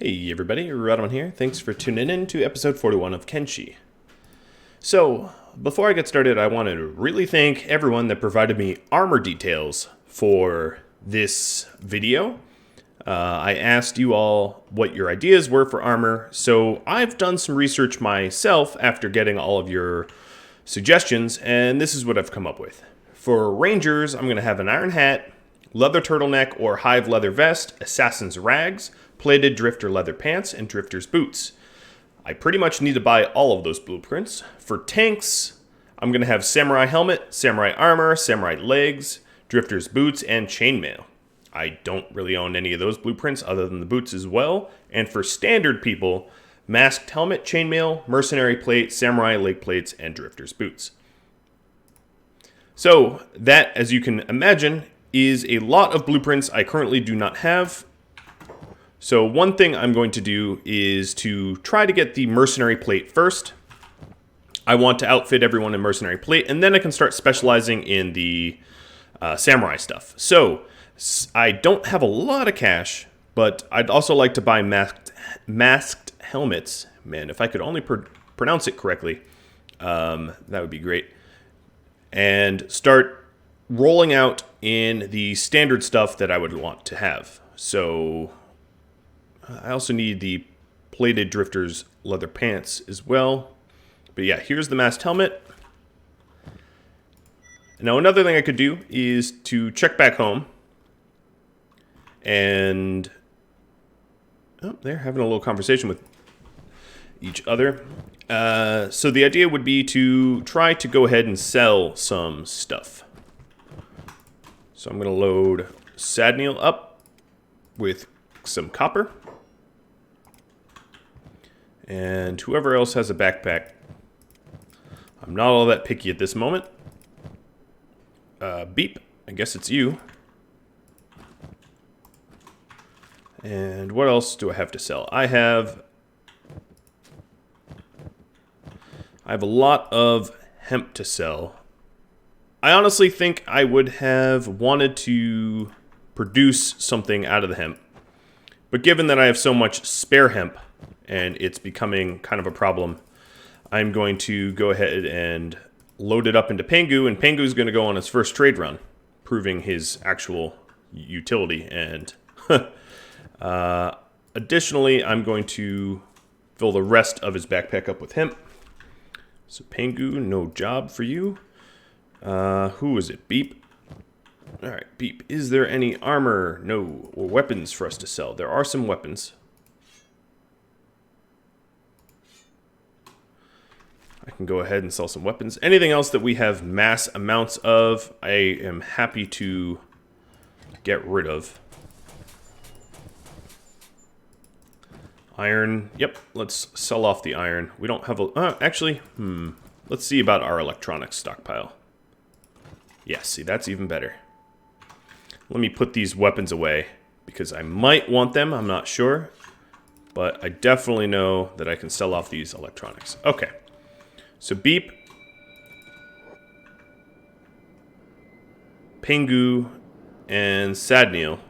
Hey everybody, Rhadamant here. Thanks for tuning in to episode 41 of Kenshi. So, before I get started, I want to really thank everyone that provided me armor details for this video. I asked you all what your ideas were for armor, so I've done some research myself after getting all of your suggestions, and this is what I've come up with. For Rangers, I'm going to have an iron hat, leather turtleneck or hive leather vest, assassin's rags, plated drifter leather pants, and drifter's boots. I pretty much need to buy all of those blueprints. For tanks, I'm going to have samurai helmet, samurai armor, samurai legs, drifter's boots, and chainmail. I don't really own any of those blueprints other than the boots as well. And for standard people, masked helmet, chainmail, mercenary plate, samurai leg plates, and drifter's boots. So that, as you can imagine, is a lot of blueprints I currently do not have. So one thing I'm going to do is to try to get the mercenary plate first. I want to outfit everyone in mercenary plate, and then I can start specializing in the samurai stuff. So I don't have a lot of cash, but I'd also like to buy masked helmets. Man, if I could only pronounce it correctly, that would be great. And start rolling out in the standard stuff that I would want to have. So I also need the plated drifter's leather pants as well. But yeah, here's the masked helmet. Now another thing I could do is to check back home. And they're having a little conversation with each other. So the idea would be to try to go ahead and sell some stuff. So I'm going to load Sadneil up with some copper. And whoever else has a backpack. I'm not all that picky at this moment. Beep, I guess it's you. And what else do I have to sell? I have a lot of hemp to sell. I honestly think I would have wanted to produce something out of the hemp. But given that I have so much spare hemp, and it's becoming kind of a problem, I'm going to go ahead and load it up into Pengu, and Pengu's going to go on his first trade run, proving his actual utility. And additionally, I'm going to fill the rest of his backpack up with hemp. So Pengu, no job for you. Who is it? Beep. All right, Beep. Is there any armor? No. Or weapons for us to sell? There are some weapons. I can go ahead and sell some weapons. Anything else that we have mass amounts of, I am happy to get rid of. Iron. Yep, let's sell off the iron. We don't have a... actually, let's see about our electronics stockpile. Yeah, see, that's even better. Let me put these weapons away, because I might want them, I'm not sure. But I definitely know that I can sell off these electronics. Okay. So Beep, Pengu, and Sadneil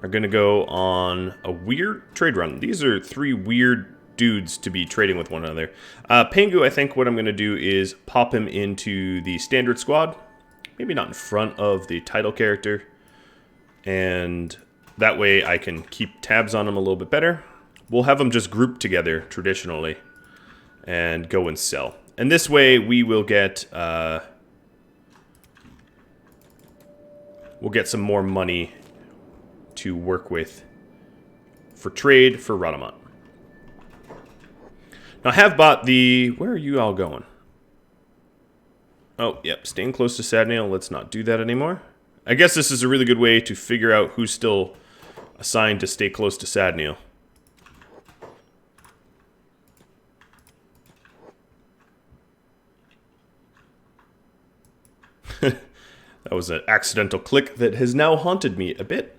are going to go on a weird trade run. These are three weird dudes to be trading with one another. Pengu, I think what I'm going to do is pop him into the standard squad. Maybe not in front of the title character. And that way I can keep tabs on him a little bit better. We'll have them just grouped together traditionally and go and sell. And this way we will get some more money to work with for trade for Rhadamant. Now I have bought the... Where are you all going? Oh, yep, staying close to Sadneil. Let's not do that anymore. I guess this is a really good way to figure out who's still assigned to stay close to Sadneil. That was an accidental click that has now haunted me a bit.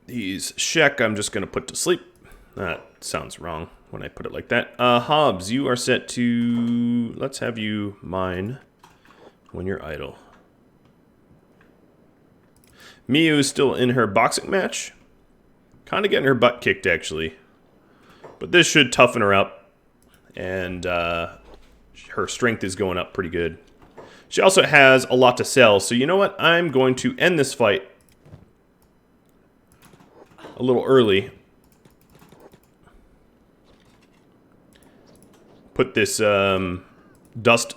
These Shek I'm just going to put to sleep. That sounds wrong when I put it like that. Hobbs, you are set to... Let's have you mine when you're idle. Miyu is still in her boxing match. Kind of getting her butt kicked, actually. But this should toughen her up. And her strength is going up pretty good. She also has a lot to sell. So you know what? I'm going to end this fight a little early. Put this Dust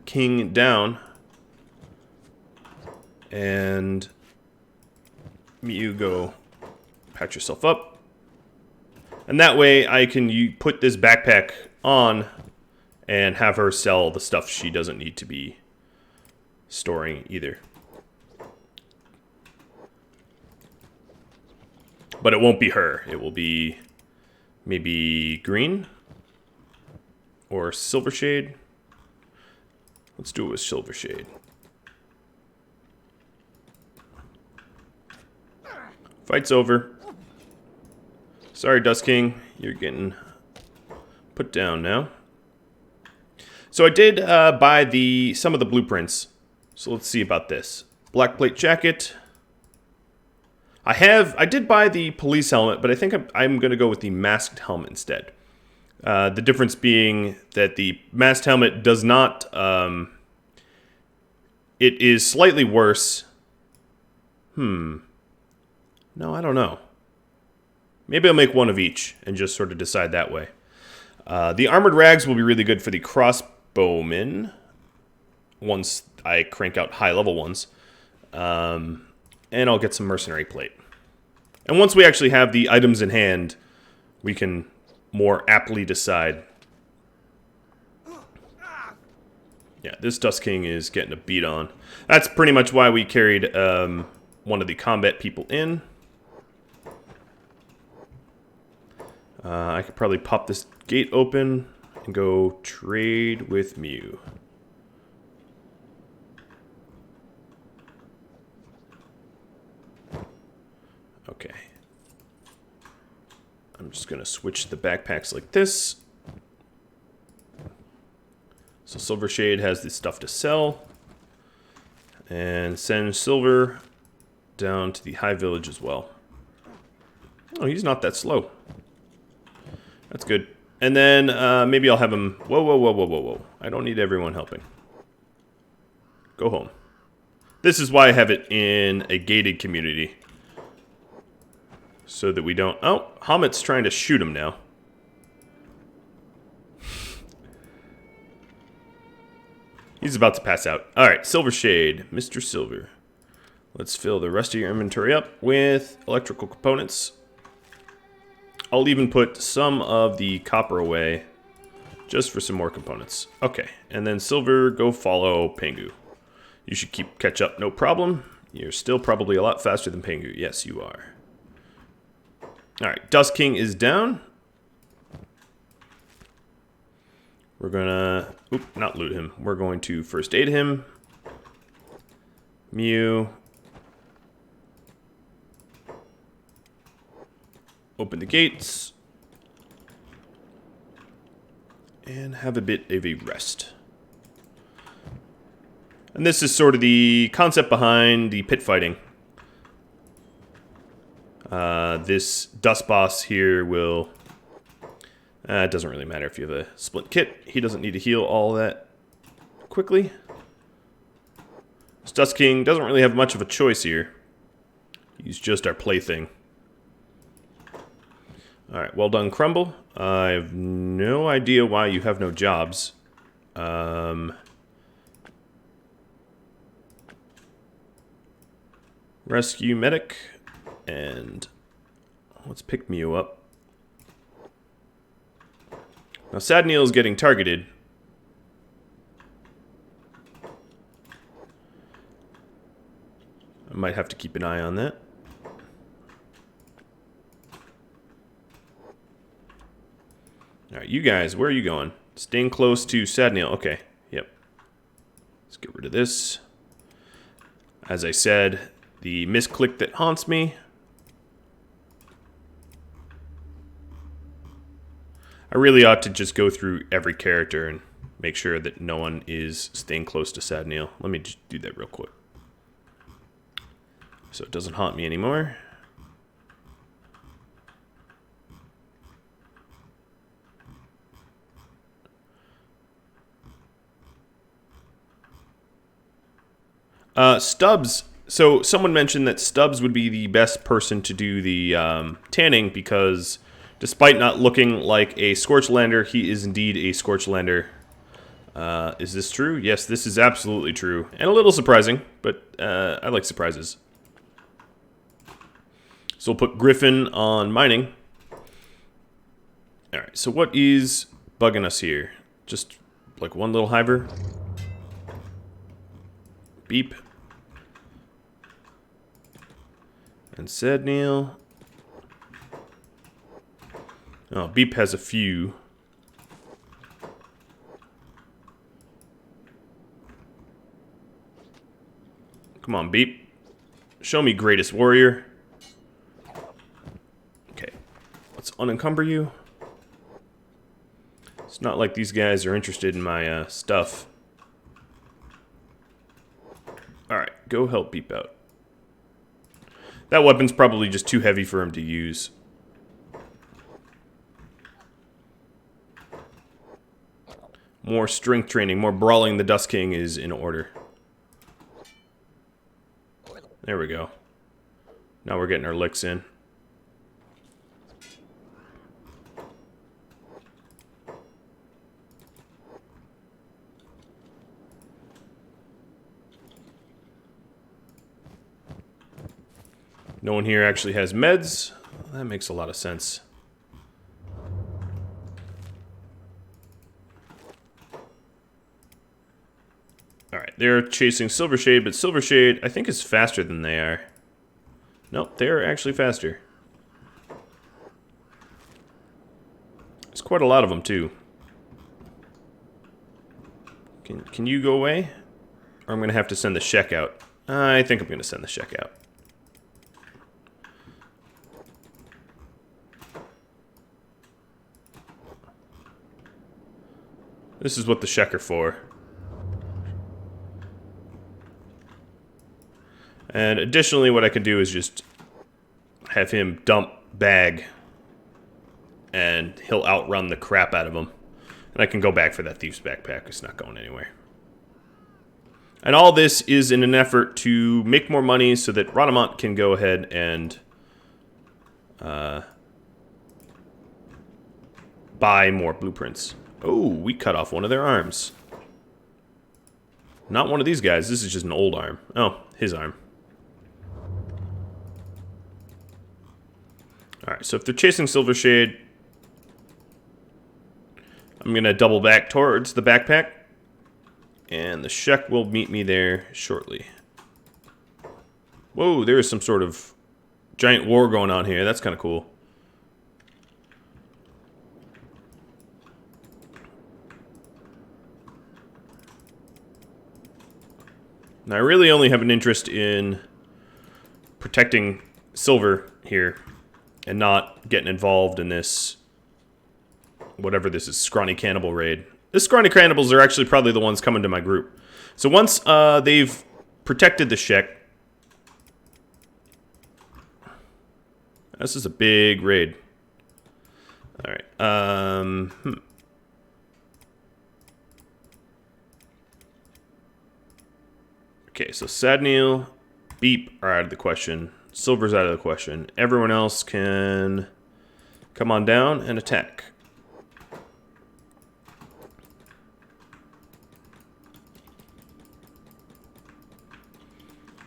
King down. And you go patch yourself up. And that way I can put this backpack on and have her sell the stuff she doesn't need to be storing either. But it won't be her. It will be maybe green or silver shade. Let's do it with silver shade. Fight's over. Sorry, Dust King. You're getting put down now. So I did buy some of the blueprints. So let's see about this. Black plate jacket. I did buy the police helmet, but I think I'm going to go with the masked helmet instead. The difference being that the masked helmet does not... it is slightly worse. No, I don't know. Maybe I'll make one of each and just sort of decide that way. The armored rags will be really good for the crossbowmen once I crank out high-level ones. And I'll get some mercenary plate. And once we actually have the items in hand, we can more aptly decide. Yeah, this Dust King is getting a beat on. That's pretty much why we carried one of the combat people in. I could probably pop this gate open and go trade with Mew. Okay. I'm just going to switch the backpacks like this. So Silver Shade has this stuff to sell. And send Silver down to the High Village as well. Oh, he's not that slow. That's good. And then maybe I'll have him... Whoa. I don't need everyone helping. Go home. This is why I have it in a gated community. So that we don't... Oh, Hamet's trying to shoot him now. He's about to pass out. Alright, Silver Shade. Mr. Silver. Let's fill the rest of your inventory up with electrical components. I'll even put some of the copper away just for some more components. Okay, and then Silver, go follow Pengu. You should catch up, no problem. You're still probably a lot faster than Pengu. Yes, you are. Alright, Dust King is down. We're gonna... Oop, not loot him. We're going to first aid him. Mew. Open the gates. And have a bit of a rest. And this is sort of the concept behind the pit fighting. This Dust Boss here will... it doesn't really matter if you have a splint kit. He doesn't need to heal all that quickly. This Dust King doesn't really have much of a choice here. He's just our plaything. Alright, well done, Crumble. I have no idea why you have no jobs. Rescue Medic. And let's pick Mew up. Now, Sadneil is getting targeted. I might have to keep an eye on that. Alright, you guys, where are you going? Staying close to Sadneil. Okay, yep. Let's get rid of this. As I said, the misclick that haunts me. I really ought to just go through every character and make sure that no one is staying close to Sadneil. Let me just do that real quick. so it doesn't haunt me anymore. Stubbs. So someone mentioned that Stubbs would be the best person to do the tanning because despite not looking like a Scorchlander, he is indeed a Scorchlander. Is this true? Yes, this is absolutely true. And a little surprising, but I like surprises. So we'll put Griffin on mining. Alright, so what is bugging us here? Just like one little hiver. Beep. And Sedneil. Oh, Beep has a few. Come on, Beep. Show me greatest warrior. Okay. Let's unencumber you. It's not like these guys are interested in my stuff. Alright, go help Beep out. That weapon's probably just too heavy for him to use. More strength training, more brawling the Dust King is in order. There we go. Now we're getting our licks in. No one here actually has meds. That makes a lot of sense. Alright, they're chasing Silvershade, but Silvershade, I think, is faster than they are. Nope, they're actually faster. There's quite a lot of them, too. Can you go away? Or I'm going to have to send the Shek out. I think I'm going to send the Shek out. This is what the Shek are for. And additionally, what I could do is just have him dump Bag, and he'll outrun the crap out of him. And I can go back for that Thief's Backpack. It's not going anywhere. And all this is in an effort to make more money so that Rhadamant can go ahead and buy more blueprints. Oh, we cut off one of their arms. Not one of these guys. This is just an old arm. Oh, his arm. Alright, so if they're chasing Silvershade, I'm going to double back towards the backpack. And the Shek will meet me there shortly. Whoa, there is some sort of giant war going on here. That's kind of cool. Now, I really only have an interest in protecting Silver here and not getting involved in this, whatever this is, Scrawny Cannibal raid. The Scrawny Cannibals are actually probably the ones coming to my group. So once they've protected the Shek, this is a big raid. Alright, Okay, so Sedneil, Beep are out of the question. Silver's out of the question. Everyone else can come on down and attack.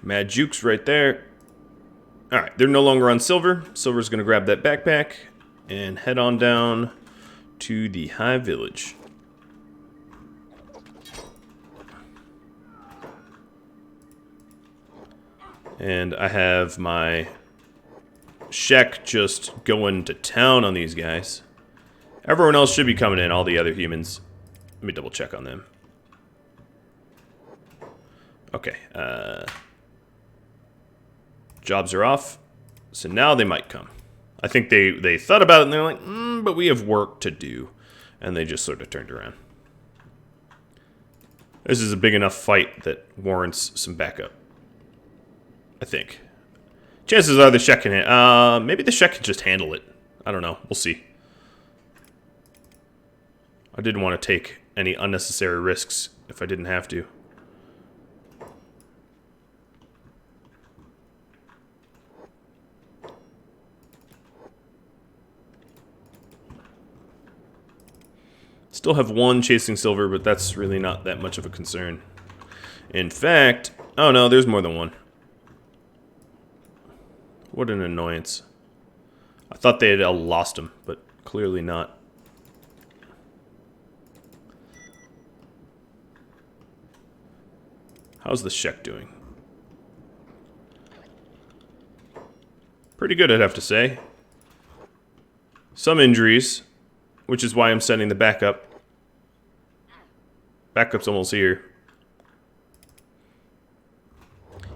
Mad Juke's right there. Alright, they're no longer on Silver. Silver's going to grab that backpack and head on down to the High Village. And I have my Shek just going to town on these guys. Everyone else should be coming in, all the other humans. Let me double check on them. Okay, jobs are off. So now they might come. I think they thought about it and they're like, but we have work to do. And they just sort of turned around. This is a big enough fight that warrants some backup. I think. Chances are the Shek can maybe the Shek can just handle it. I don't know. We'll see. I didn't want to take any unnecessary risks if I didn't have to. Still have one chasing silver, but that's really not that much of a concern. In fact, oh no, there's more than one. What an annoyance. I thought they had lost him, but clearly not. How's the Shek doing? Pretty good, I'd have to say. Some injuries, which is why I'm sending the backup. Backup's almost here.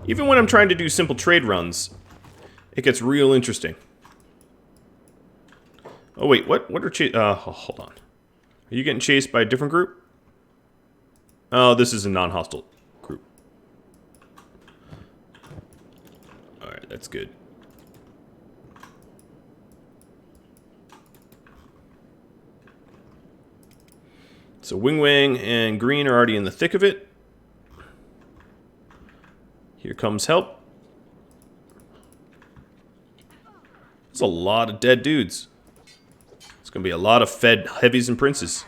Even when I'm trying to do simple trade runs, it gets real interesting. Oh wait, what are hold on. Are you getting chased by a different group? Oh, this is a non-hostile group. Alright, that's good. So Wing Wang and Green are already in the thick of it. Here comes help. There's a lot of dead dudes. It's going to be a lot of fed heavies and princes.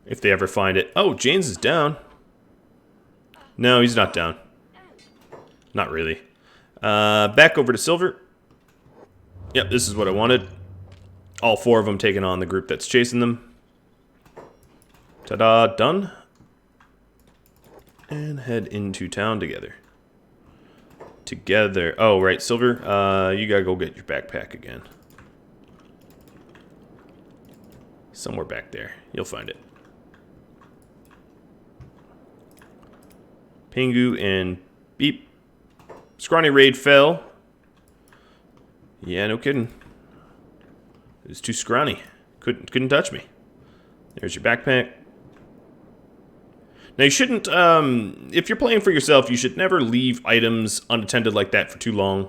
If they ever find it. Oh, James is down. No, he's not down. Not really. Back over to Silver. Yep, this is what I wanted. All four of them taking on the group that's chasing them. Ta-da, done. And head into town together. Oh, right, Silver. You gotta go get your backpack again. Somewhere back there. You'll find it. Pingu and Beep. Scrawny raid fell. Yeah, no kidding. It was too scrawny. Couldn't touch me. There's your backpack. Now you shouldn't, if you're playing for yourself, you should never leave items unattended like that for too long.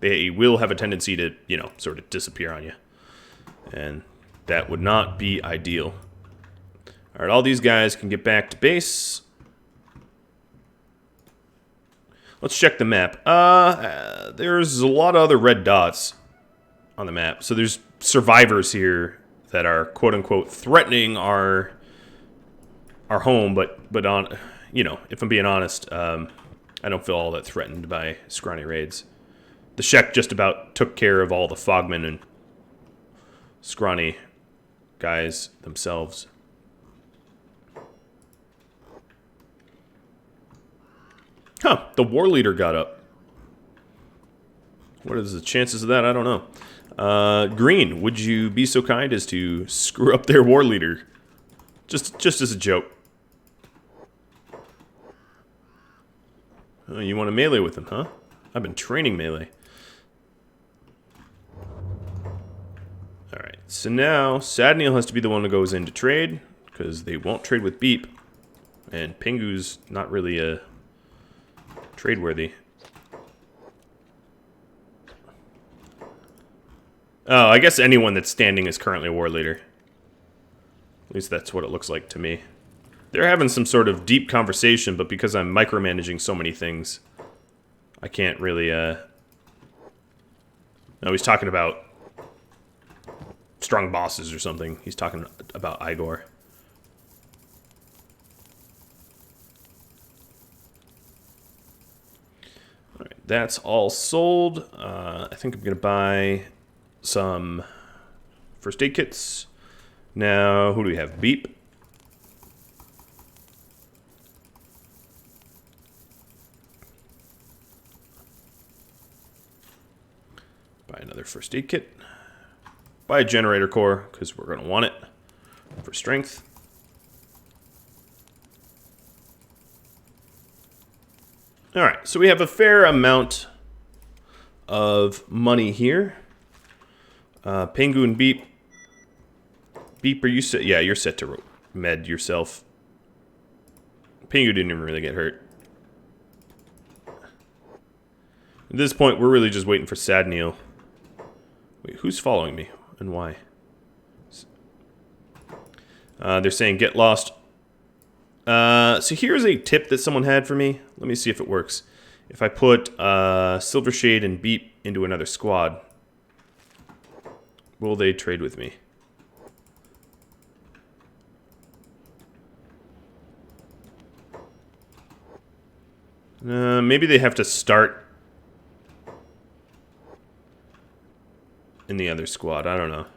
They will have a tendency to, you know, sort of disappear on you. And that would not be ideal. Alright, all these guys can get back to base. Let's check the map. There's a lot of other red dots on the map. So there's survivors here that are quote-unquote threatening our home, but on, you know, if I'm being honest, I don't feel all that threatened by scrawny raids. The Shek just about took care of all the Fogmen and scrawny guys themselves. Huh, the war leader got up. What is the chances of that? I don't know. Green, would you be so kind as to screw up their war leader? Just as a joke. Oh, you want to melee with him, huh? I've been training melee. Alright, so now Sadniel has to be the one who goes in to trade, because they won't trade with Beep. And Pingu's not really trade-worthy. Oh, I guess anyone that's standing is currently a war leader. At least that's what it looks like to me. They're having some sort of deep conversation, but because I'm micromanaging so many things, I can't really, No, he's talking about strong bosses or something. He's talking about Igor. Alright, that's all sold. I think I'm going to buy some first aid kits. Now, who do we have? Beep. Buy another first aid kit. Buy a generator core, because we're going to want it for strength. Alright, so we have a fair amount of money here. Pingu and Beep. Beep, are you set? Yeah, you're set to med yourself. Pingu didn't even really get hurt. At this point, we're really just waiting for Sad Neil. Wait, who's following me and why? They're saying get lost. So here's a tip that someone had for me. Let me see if it works. If I put Silver Shade and Beep into another squad, will they trade with me? Maybe they have to start in the other squad. I don't know.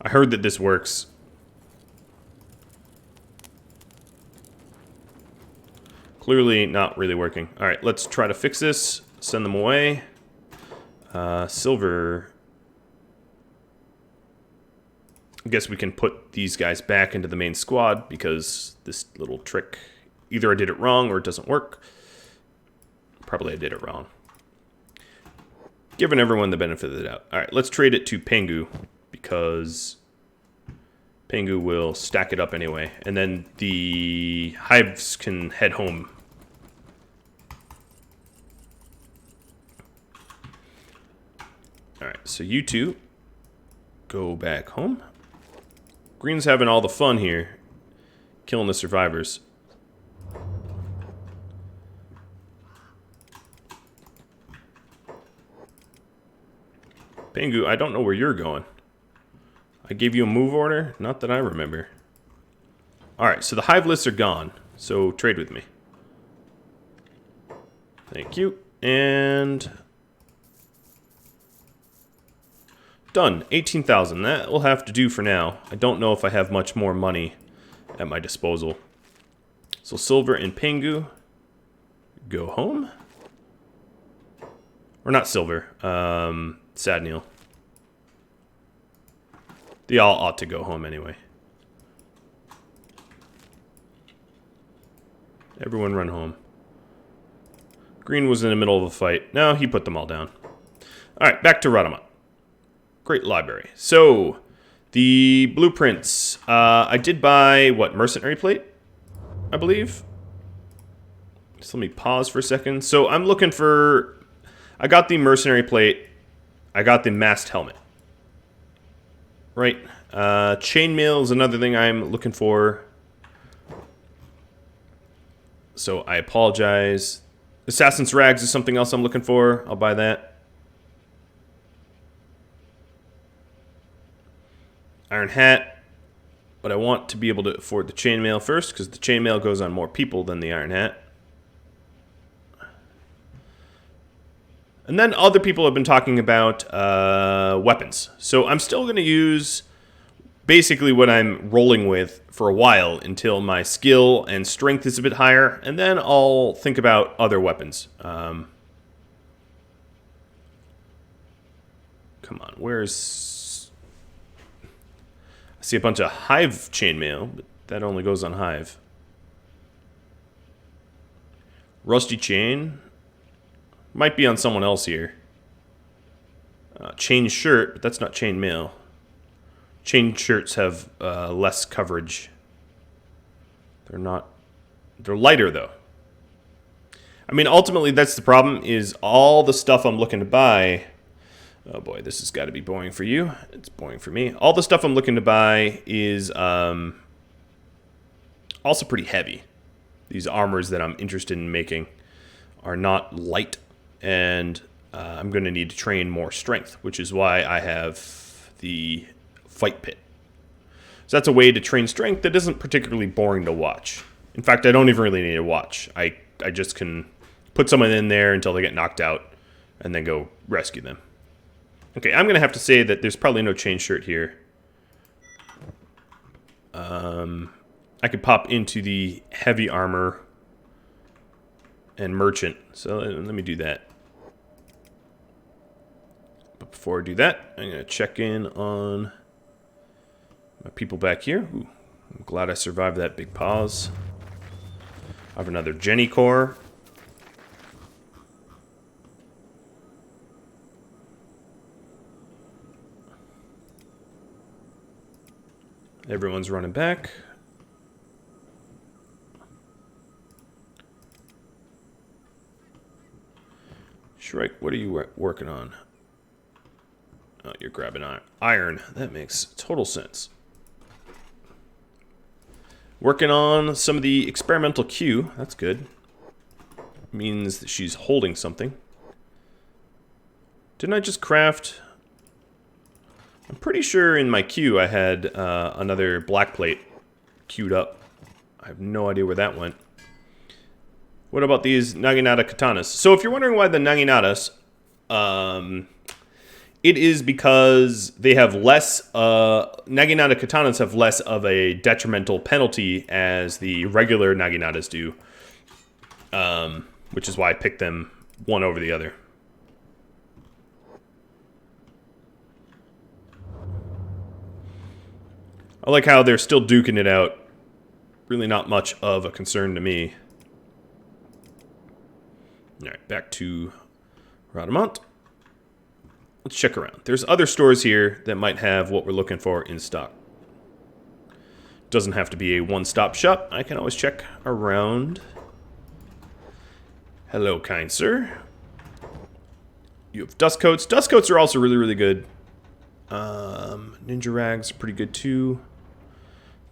I heard that this works. Clearly not really working. Alright, let's try to fix this. Send them away. Silver. I guess we can put these guys back into the main squad because this little trick, either I did it wrong or it doesn't work. Probably I did it wrong. Giving everyone the benefit of the doubt. Alright, let's trade it to Pengu because Pengu will stack it up anyway. And then the hives can head home. Alright, so you two go back home. Green's having all the fun here, killing the survivors. Pengu, I don't know where you're going. I gave you a move order? Not that I remember. Alright, so the hive lists are gone. So trade with me. Thank you. And done. 18,000. That will have to do for now. I don't know if I have much more money at my disposal. So Silver and Pengu go home. Or not Silver. Sad Neil. They all ought to go home anyway. Everyone run home. Green was in the middle of a fight. No, he put them all down. Alright, back to Rhadamant. Great library. So, the blueprints. I did buy, what, mercenary plate? I believe. Just let me pause for a second. So, I'm looking for... I got the mercenary plate. I got the masked helmet. Right. Chainmail is another thing I'm looking for. So I apologize. Assassin's Rags is something else I'm looking for. I'll buy that. Iron Hat. But I want to be able to afford the chainmail first, because the chainmail goes on more people than the Iron Hat. And then other people have been talking about weapons. So I'm still going to use basically what I'm rolling with for a while until my skill and strength is a bit higher. And then I'll think about other weapons. Come on, where's... I see a bunch of hive chainmail, but that only goes on hive. Rusty chain... might be on someone else here. Chain shirt, but that's not chain mail. Chain shirts have less coverage. They're not... they're lighter, though. I mean, ultimately, that's the problem, is all the stuff I'm looking to buy... oh boy, this has got to be boring for you. It's boring for me. All the stuff I'm looking to buy is also pretty heavy. These armors that I'm interested in making are not light. And I'm going to need to train more strength, which is why I have the fight pit. So that's a way to train strength that isn't particularly boring to watch. In fact, I don't even really need to watch. I just can put someone in there until they get knocked out and then go rescue them. Okay, I'm going to have to say that there's probably no chain shirt here. I could pop into the heavy armor and merchant. So let me do that. But before I do that, I'm going to check in on my people back here. Ooh, I'm glad I survived that big pause. I have another Jenny core. Everyone's running back. Shrike, what are you working on? Oh, you're grabbing iron. That makes total sense. Working on some of the experimental Q. That's good. Means that she's holding something. Didn't I just craft... I'm pretty sure in my queue I had another black plate queued up. I have no idea where that went. What about these Naginata katanas? So if you're wondering why the Naginatas, it is because they have less... Naginata katanas have less of a detrimental penalty as the regular Naginatas do. Which is why I picked them one over the other. I like how they're still duking it out. Really not much of a concern to me. Alright, back to Rhadamant. Let's check around. There's other stores here that might have what we're looking for in stock. Doesn't have to be a one-stop shop. I can always check around. Hello, kind sir. You have dust coats. Dust coats are also really, really good. Ninja rags are pretty good too.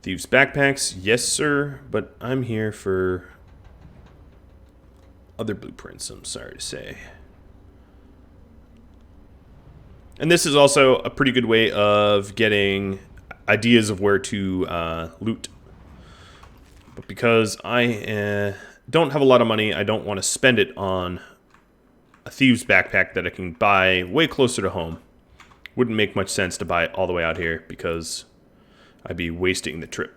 Thieves' backpacks, yes sir, but I'm here for other blueprints, I'm sorry to say. And this is also a pretty good way of getting ideas of where to loot. But because I don't have a lot of money, I don't want to spend it on a thieves' backpack that I can buy way closer to home. Wouldn't make much sense to buy it all the way out here because I'd be wasting the trip.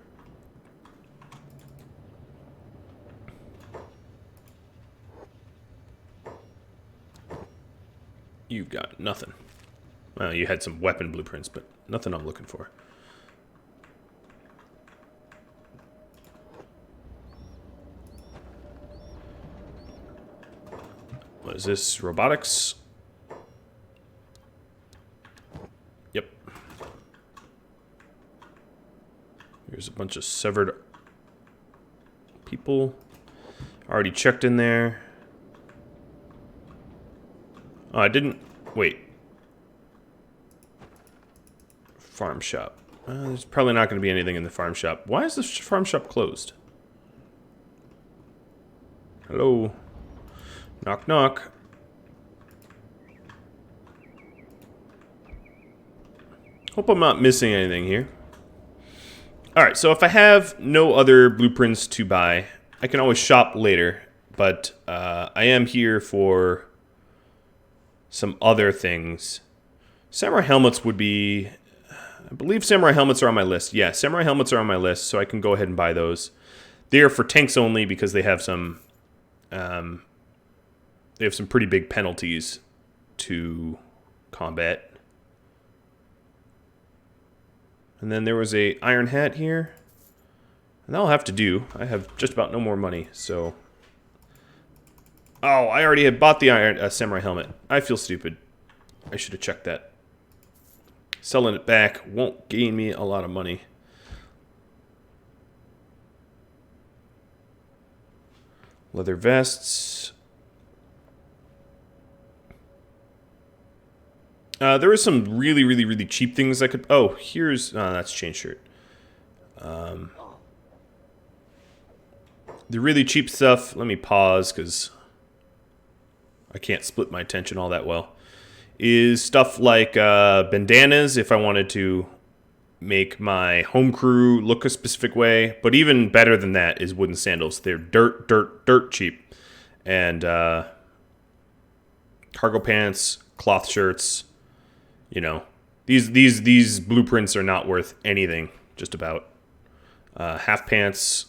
You've got nothing. Well, you had some weapon blueprints, but nothing I'm looking for. What is this? Robotics? Yep. Here's a bunch of severed people. Already checked in there. Oh, I didn't... Wait. Farm shop. There's probably not going to be anything in the farm shop. Why is this farm shop closed? Hello? Knock, knock. Hope I'm not missing anything here. Alright, so if I have no other blueprints to buy, I can always shop later. But I am here for some other things. Samurai helmets would be... I believe samurai helmets are on my list. Yeah, samurai helmets are on my list, so I can go ahead and buy those. They're for tanks only because they have some... they have some pretty big penalties to combat. And then there was a iron hat here. And that'll have to do. I have just about no more money, so... Oh, I already had bought the samurai helmet. I feel stupid. I should have checked that. Selling it back won't gain me a lot of money. Leather vests. There were some really, really, really cheap things I could... Oh, here's... that's chain shirt. The really cheap stuff... Let me pause, because I can't split my attention all that well. Is stuff like bandanas, if I wanted to make my home crew look a specific way. But even better than that is wooden sandals. They're dirt cheap. And cargo pants, cloth shirts... You know, these blueprints are not worth anything, just about. Half pants.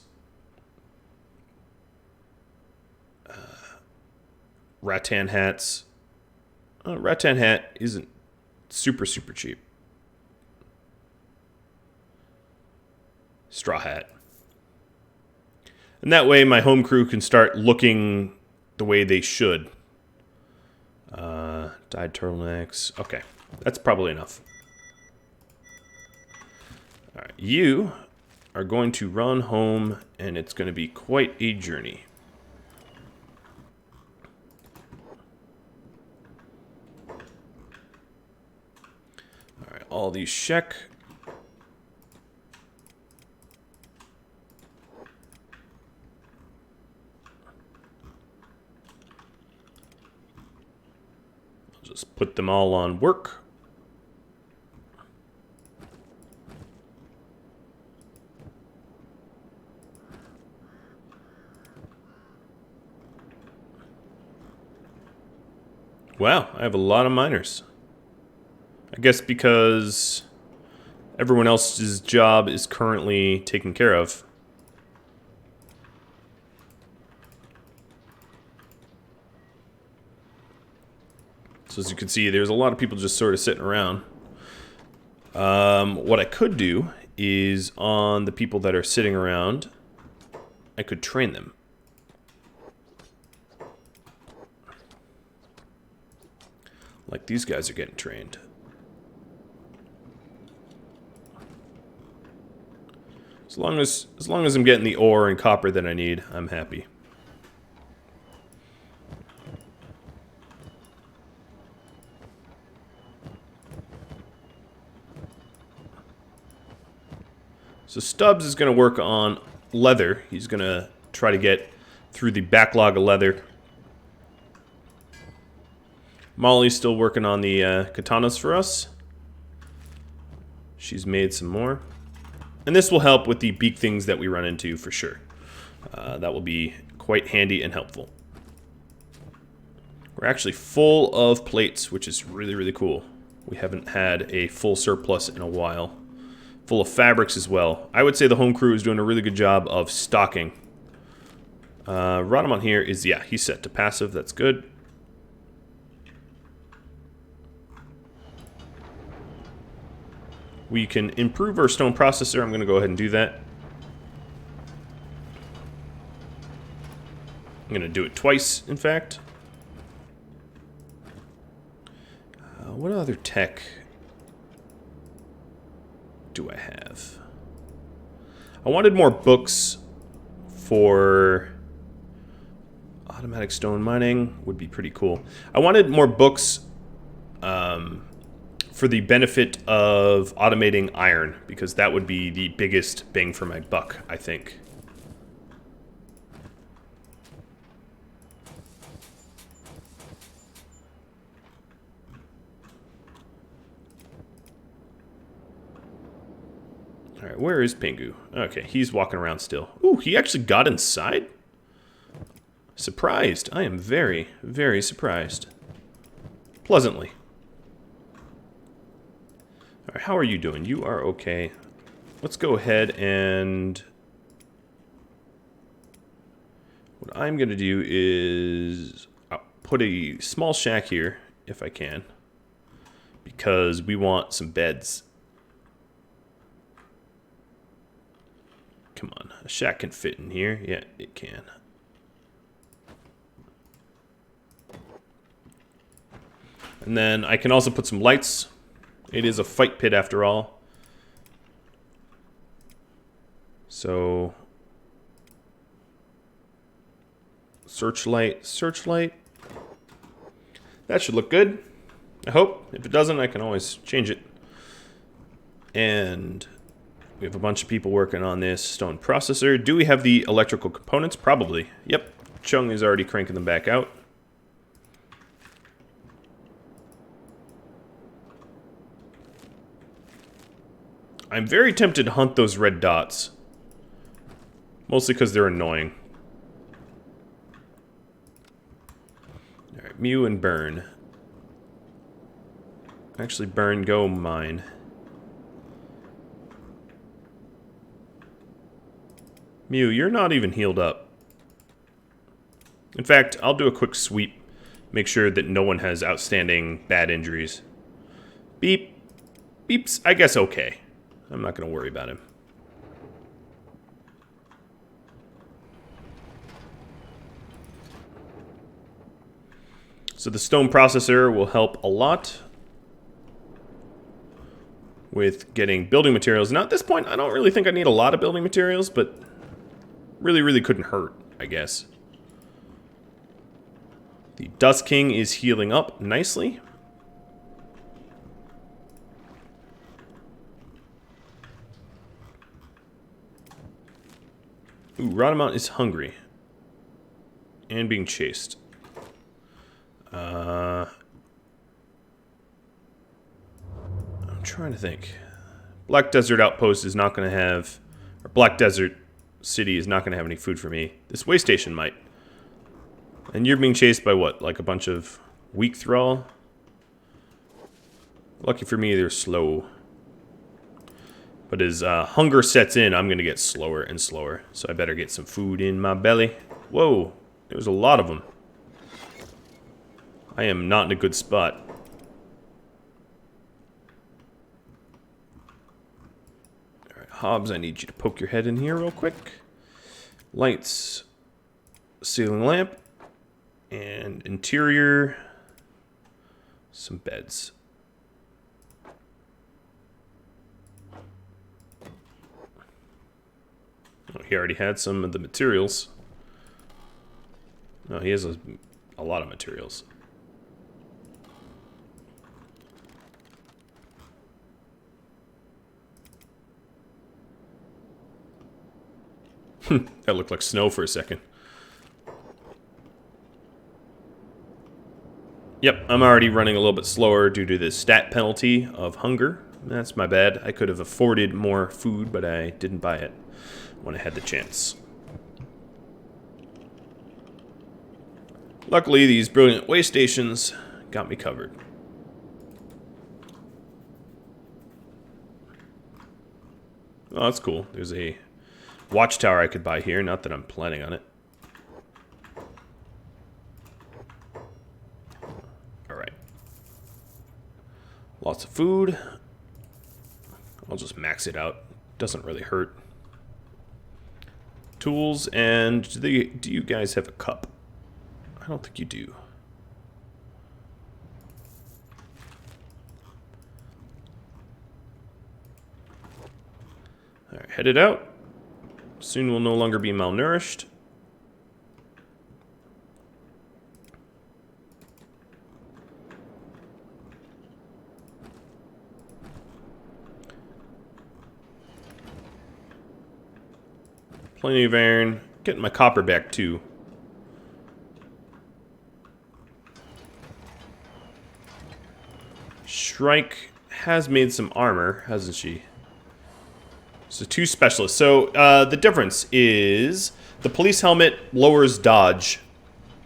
Rattan hats. Rattan hat isn't super cheap. Straw hat. And that way my home crew can start looking the way they should. Dyed turtlenecks. Okay. That's probably enough. Alright, you are going to run home, and it's going to be quite a journey. all these check. I'll just put them all on work. Wow, I have a lot of miners. I guess because everyone else's job is currently taken care of. So as you can see, there's a lot of people just sort of sitting around. What I could do is on the people that are sitting around, I could train them. Like these guys are getting trained. As long as I'm getting the ore and copper that I need, I'm happy. So Stubbs is going to work on leather. He's going to try to get through the backlog of leather. Molly's still working on the katanas for us. She's made some more. And this will help with the beak things that we run into for sure. That will be quite handy and helpful. We're actually full of plates, which is really, really cool. We haven't had a full surplus in a while. Full of fabrics as well. I would say the home crew is doing a really good job of stocking. Rhadamant here is, yeah, he's set to passive. That's good. We can improve our stone processor. I'm going to go ahead and do that. I'm going to do it twice, in fact. What other tech do I have? I wanted more books for automatic stone mining. Would be pretty cool. I wanted more books for the benefit of automating iron, because that would be the biggest bang for my buck, I think. Alright, where is Pingu? Okay, he's walking around still. Ooh, he actually got inside? Surprised. I am very, very surprised. Pleasantly. Alright, how are you doing? You are okay. Let's go ahead and... what I'm going to do is... I'll put a small shack here, if I can. Because we want some beds. Come on, a shack can fit in here. Yeah, it can. And then I can also put some lights. It is a fight pit after all. So, searchlight, searchlight. That should look good. I hope. If it doesn't, I can always change it. And we have a bunch of people working on this stone processor. Do we have the electrical components? Probably. Yep. Chung is already cranking them back out. I'm very tempted to hunt those red dots. Mostly because they're annoying. Alright, Mew and Burn. Actually, Burn, go mine. Mew, you're not even healed up. In fact, I'll do a quick sweep. Make sure that no one has outstanding bad injuries. Beep. Beep's, I guess, okay. I'm not going to worry about him. So the stone processor will help a lot with getting building materials. Now at this point, I don't really think I need a lot of building materials, but really couldn't hurt, I guess. The Dust King is healing up nicely. Ooh, Rhadamant is hungry. And being chased. I'm trying to think. Black Desert Outpost is not going to have... Or Black Desert City is not going to have any food for me. This way station might. And you're being chased by what? Like a bunch of weak thrall? Lucky for me, they're slow. But as hunger sets in, I'm going to get slower and slower. So I better get some food in my belly. Whoa, there's a lot of them. I am not in a good spot. Alright, Hobbs, I need you to poke your head in here real quick. Lights. Ceiling lamp. And interior. Some beds. Oh, he already had some of the materials. No, he has a lot of materials. That looked like snow for a second. Yep, I'm already running a little bit slower due to the stat penalty of hunger. That's my bad. I could have afforded more food, but I didn't buy it when I had the chance. Luckily, these brilliant way stations got me covered. Oh, that's cool. There's a watchtower I could buy here, not that I'm planning on it. Alright. Lots of food. I'll just max it out. Doesn't really hurt. Tools, and do you guys have a cup? I don't think you do. Alright, headed out. Soon we'll no longer be malnourished. Plenty of iron. Getting my copper back too. Shrike has made some armor, hasn't she? So 2 specialists. So the difference is the police helmet lowers dodge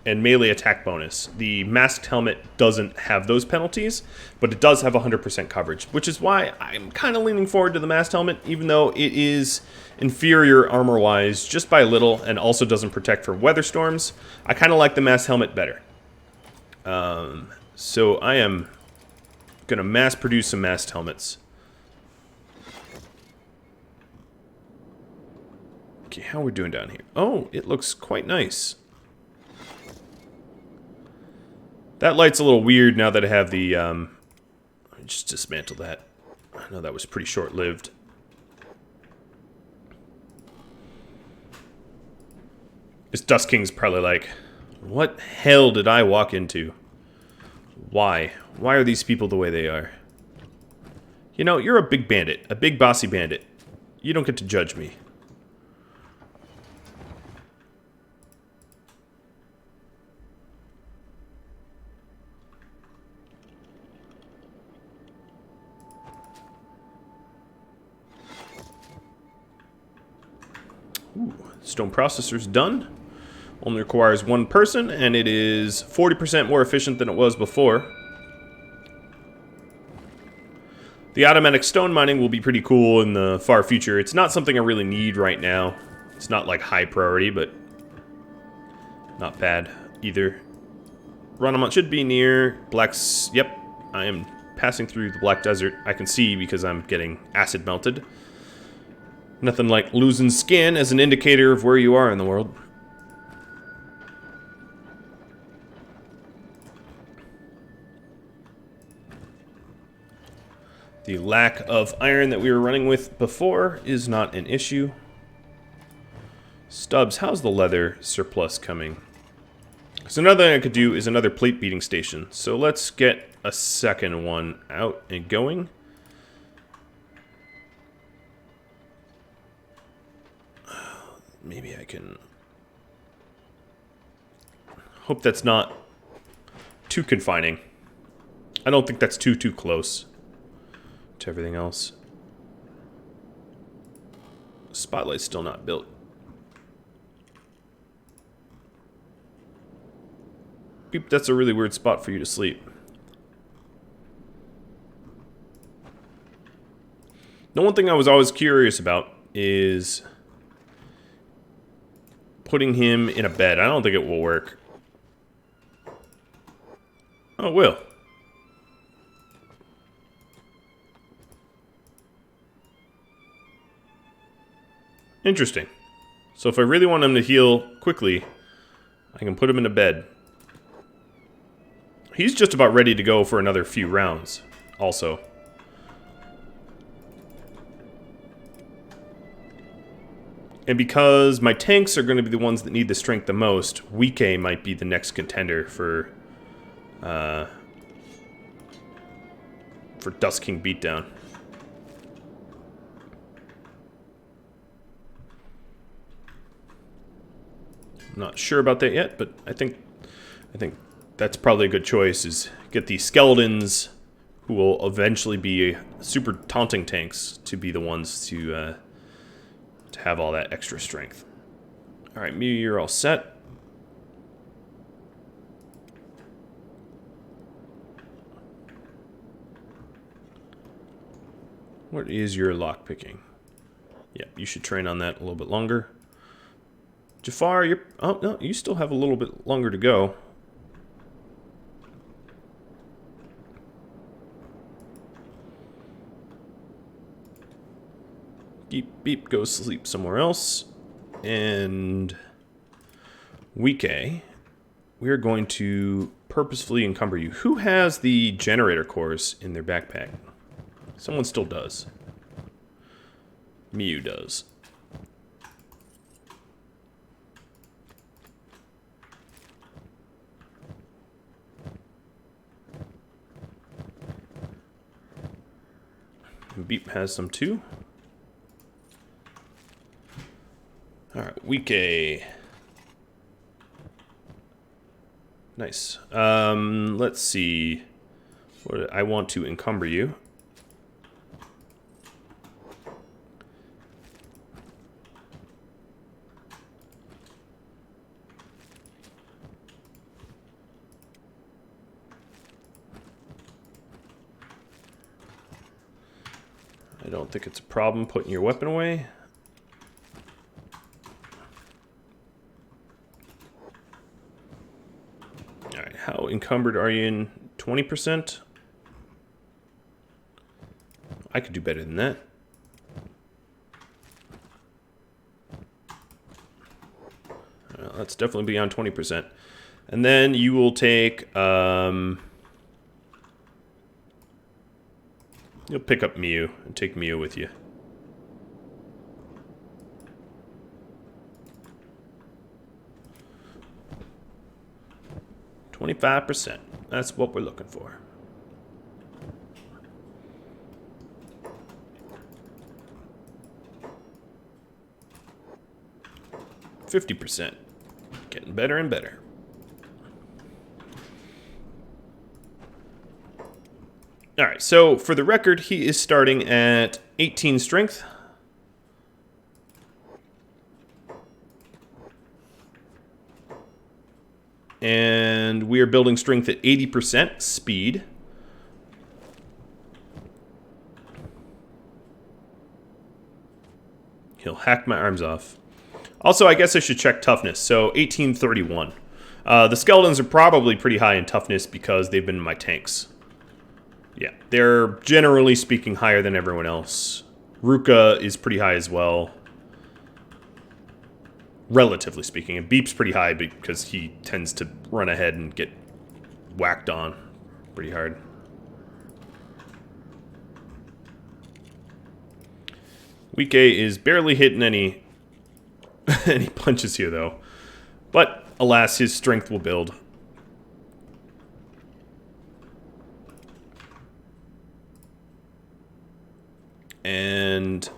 and melee attack bonus. The masked helmet doesn't have those penalties, but it does have 100% coverage, which is why I'm kind of leaning forward to the masked helmet, even though it is inferior armor-wise just by a little and also doesn't protect from weather storms. I kind of like the masked helmet better. So I am going to mass produce some masked helmets. Okay, how are we doing down here? Oh, it looks quite nice. That light's a little weird now that I have the, just dismantle that. I know that was pretty short-lived. This Dust King's probably like, what hell did I walk into? Why? Why are these people the way they are? You know, you're a big bandit. A big bossy bandit. You don't get to judge me. Ooh, stone processor's done. Only requires 1 person, and it is 40% more efficient than it was before. The automatic stone mining will be pretty cool in the far future. It's not something I really need right now. It's not like high priority, but not bad either. Rhadamant should be near Black's. Yep, I am passing through the Black Desert. I can see because I'm getting acid melted. Nothing like losing skin as an indicator of where you are in the world. The lack of iron that we were running with before is not an issue. Stubbs, how's the leather surplus coming? So another thing I could do is another plate beating station. So let's get a second one out and going. maybe I can... Hope that's not too confining. I don't think that's too close to everything else. Spotlight's still not built. Beep, that's a really weird spot for you to sleep. The one thing I was always curious about is putting him in a bed. I don't think it will work. Oh, it will. Interesting. So if I really want him to heal quickly, I can put him in a bed. He's just about ready to go for another few rounds, also. And because my tanks are going to be the ones that need the strength the most, Weekay might be the next contender for Dust King Beatdown. I'm not sure about that yet, but I think that's probably a good choice, is get the skeletons, who will eventually be super taunting tanks, to be the ones to have all that extra strength. Alright, Mew, you're all set. What is your lockpicking? Yeah, you should train on that a little bit longer. Jafar, you're... Oh, no, you still have a little bit longer to go. Beep, beep, go sleep somewhere else. And Weekay, we're going to purposefully encumber you. Who has the generator cores in their backpack? Someone still does. Mew does. Beep has some too. Alright, Weekay. Nice. Let's see. What I want to encumber you. I don't think it's a problem putting your weapon away. Alright, how encumbered are you in? 20%? I could do better than that. Let's definitely be on 20%. And then you will take... You'll pick up Mew and take Mew with you. $25%. That's what we're looking for. $50%. Getting better and better. Alright, so for the record, he is starting at 18 strength. And we are building strength at 80% speed. He'll hack my arms off. Also, I guess I should check toughness. So 1831. The skeletons are probably pretty high in toughness because they've been in my tanks. Yeah, they're generally speaking higher than everyone else. Ruka is pretty high as well. Relatively speaking. And Beep's pretty high because he tends to run ahead and get whacked on pretty hard. Weekay is barely hitting any any punches here, though. But, alas, his strength will build. And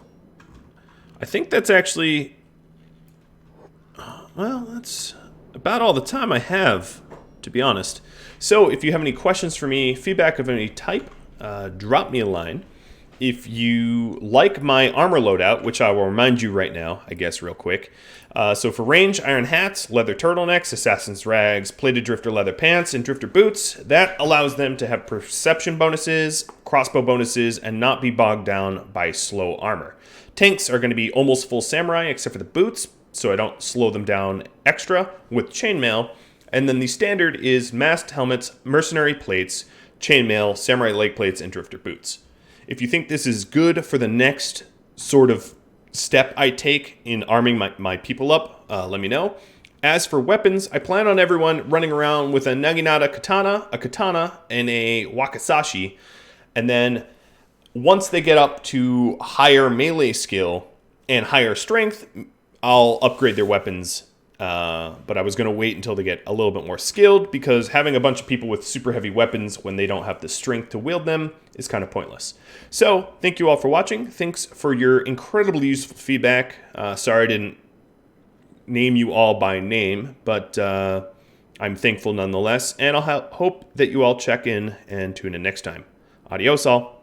I think that's actually well, that's about all the time I have, to be honest. So if you have any questions for me, feedback of any type, drop me a line. If you like my armor loadout, which I will remind you right now, I guess real quick. So for range, iron hats, leather turtlenecks, assassin's rags, plated drifter leather pants, and drifter boots, that allows them to have perception bonuses, crossbow bonuses, and not be bogged down by slow armor. Tanks are going to be almost full samurai except for the boots, so I don't slow them down extra with chainmail. And then the standard is masked helmets, mercenary plates, chainmail, samurai leg plates, and drifter boots. If you think this is good for the next sort of step I take in arming my people up, let me know. As for weapons, I plan on everyone running around with a naginata katana, and a wakizashi. And then once they get up to higher melee skill and higher strength, I'll upgrade their weapons. But I was going to wait until they get a little bit more skilled, because having a bunch of people with super heavy weapons when they don't have the strength to wield them is kind of pointless. So thank you all for watching. Thanks for your incredibly useful feedback. Sorry I didn't name you all by name, but I'm thankful nonetheless. And I'll hope that you all check in and tune in next time. Adios all.